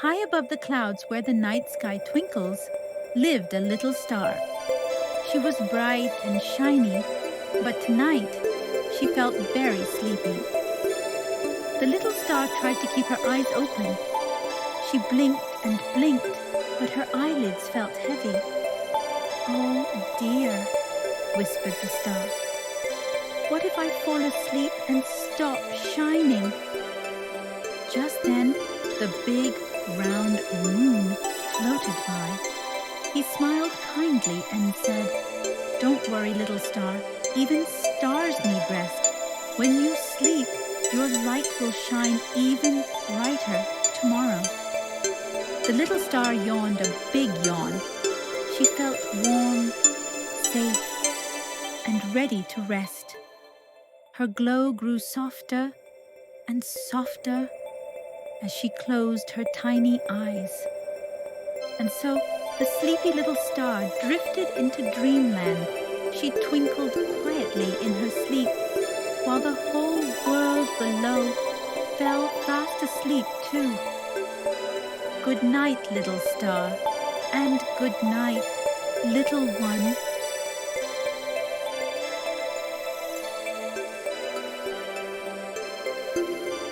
High above the clouds where the night sky twinkles lived a little star. She was bright and shiny, but tonight she felt very sleepy. The little star tried to keep her eyes open. She blinked and blinked, but her eyelids felt heavy. "Oh dear," whispered the star. "What if I fall asleep and stop shining?" Just then, the big, round moon floated by. He smiled kindly and said, "Don't worry, little star. Even stars need rest. When you sleep, your light will shine even brighter tomorrow." The little star yawned a big yawn. She felt warm, safe, and ready to rest. Her glow grew softer and softer as she closed her tiny eyes. And so the sleepy little star drifted into dreamland. She twinkled quietly in her sleep, while the whole world below fell fast asleep too. Good night, little star, and good night, little one.